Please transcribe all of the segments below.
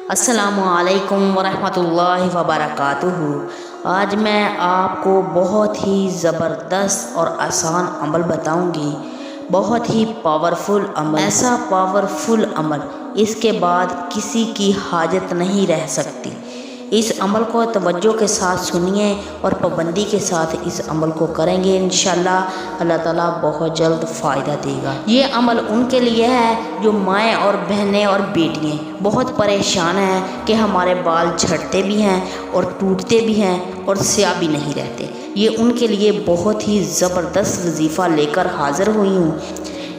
السلام علیکم ورحمۃ اللہ وبرکاتہ۔ آج میں آپ کو بہت ہی زبردست اور آسان عمل بتاؤں گی، بہت ہی پاورفل عمل، ایسا پاورفل عمل اس کے بعد کسی کی حاجت نہیں رہ سکتی۔ اس عمل کو توجہ کے ساتھ سنیے اور پابندی کے ساتھ اس عمل کو کریں گے، انشاءاللہ اللہ تعالیٰ بہت جلد فائدہ دے گا۔ یہ عمل ان کے لیے ہے جو مائیں اور بہنیں اور بیٹیاں بہت پریشان ہیں کہ ہمارے بال جھڑتے بھی ہیں اور ٹوٹتے بھی ہیں اور سیاہ بھی نہیں رہتے۔ یہ ان کے لیے بہت ہی زبردست وظیفہ لے کر حاضر ہوئی ہوں۔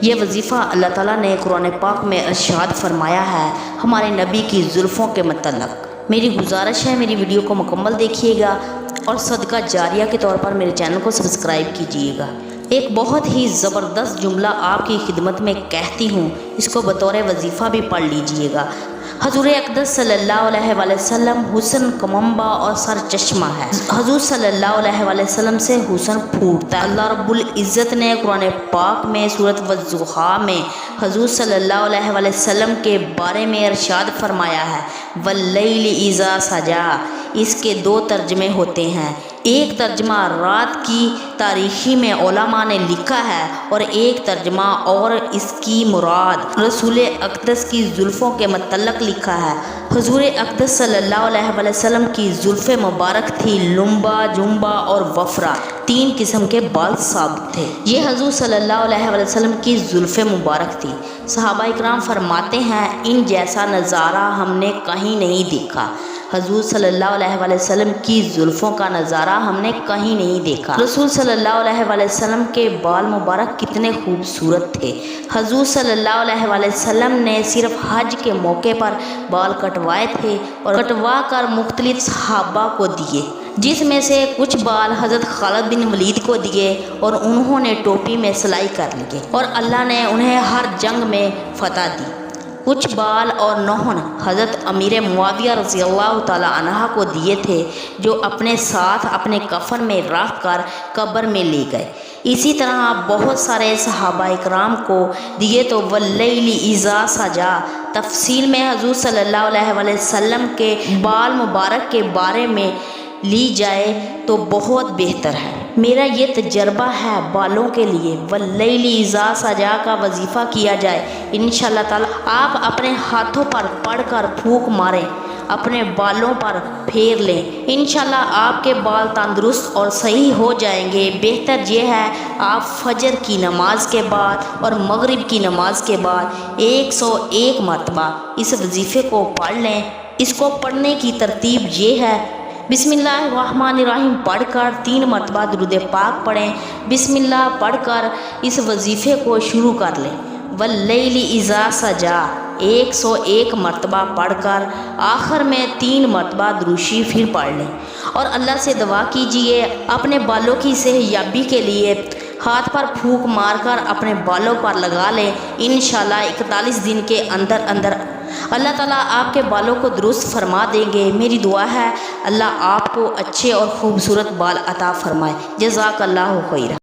یہ وظیفہ اللہ تعالیٰ نے قرآن پاک میں ارشاد فرمایا ہے ہمارے نبی کی زلفوں کے متعلق۔ میری گزارش ہے میری ویڈیو کو مکمل دیکھیے گا اور صدقہ جاریہ کے طور پر میرے چینل کو سبسکرائب کیجیے گا۔ ایک بہت ہی زبردست جملہ آپ کی خدمت میں کہتی ہوں، اس کو بطور وظیفہ بھی پڑھ لیجیے گا۔ حضور اقدس صلی اللہ علیہ وآلہ وسلم حسن کمنبہ اور سر چشمہ ہے۔ حضور صلی اللہ علیہ وآلہ وسلم سے حسن پھوٹتا ہے۔ اللہ رب العزت نے قرآن پاک میں سورۃ والضحیٰ میں حضور صلی اللہ علیہ وآلہ وسلم کے بارے میں ارشاد فرمایا ہے واللیل اذا سجا۔ اس کے دو ترجمے ہوتے ہیں، ایک ترجمہ رات کی تاریکی میں علماء نے لکھا ہے اور ایک ترجمہ اور اس کی مراد رسول اقدس کی زلفوں کے متعلق لکھا ہے۔ حضور اقدس صلی اللہ علیہ وآلہ وسلم کی زلفیں مبارک تھی لمبا، جنبا اور وفرا، تین قسم کے بال ثابت تھے۔ یہ حضور صلی اللہ علیہ وآلہ وسلم کی زلفیں مبارک تھی۔ صحابہ اکرام فرماتے ہیں ان جیسا نظارہ ہم نے کہیں نہیں دیکھا۔ حضور صلی اللہ علیہ وآلہ وسلم کی زلفوں کا نظارہ ہم نے کہیں نہیں دیکھا۔ رسول صلی اللہ علیہ وآلہ وسلم کے بال مبارک کتنے خوبصورت تھے۔ حضور صلی اللہ علیہ وآلہ وسلم نے صرف حج کے موقع پر بال کٹوائے تھے اور کٹوا کر مختلف صحابہ کو دیے، جس میں سے کچھ بال حضرت خالد بن ولید کو دیے اور انہوں نے ٹوپی میں سلائی کر لیے اور اللہ نے انہیں ہر جنگ میں فتح دی۔ کچھ بال اور نہن حضرت امیر معاویہ رضی اللہ تعالی عنہ کو دیے تھے جو اپنے ساتھ اپنے کفن میں رکھ کر قبر میں لے گئے۔ اسی طرح بہت سارے صحابہ اکرام کو دیے تو واللیل اذا سجا۔ تفصیل میں حضور صلی اللہ علیہ وآلہ وسلم کے بال مبارک کے بارے میں لی جائے تو بہت بہتر ہے۔ میرا یہ تجربہ ہے بالوں کے لیے واللیل اذا سجا کا وظیفہ کیا جائے، انشاءاللہ تعالی آپ اپنے ہاتھوں پر پڑھ کر پھونک ماریں، اپنے بالوں پر پھیر لیں، انشاءاللہ آپ کے بال تندرست اور صحیح ہو جائیں گے۔ بہتر یہ ہے آپ فجر کی نماز کے بعد اور مغرب کی نماز کے بعد 101 مرتبہ اس وظیفے کو پڑھ لیں۔ اس کو پڑھنے کی ترتیب یہ ہے، بسم اللہ الرحمن الرحیم پڑھ کر 3 مرتبہ درود پاک پڑھیں، بسم اللہ پڑھ کر اس وظیفے کو شروع کر لیں۔ واللیل اذا سجا 101 مرتبہ پڑھ کر آخر میں 3 مرتبہ درود شریف پھر پڑھ لیں اور اللہ سے دعا کیجئے اپنے بالوں کی صحت یابی کے لیے۔ ہاتھ پر پھونک مار کر اپنے بالوں پر لگا لیں، انشاءاللہ 41 دن کے اندر اندر اللہ تعالیٰ آپ کے بالوں کو درست فرما دیں گے۔ میری دعا ہے اللہ آپ کو اچھے اور خوبصورت بال عطا فرمائے۔ جزاک اللہ خیر۔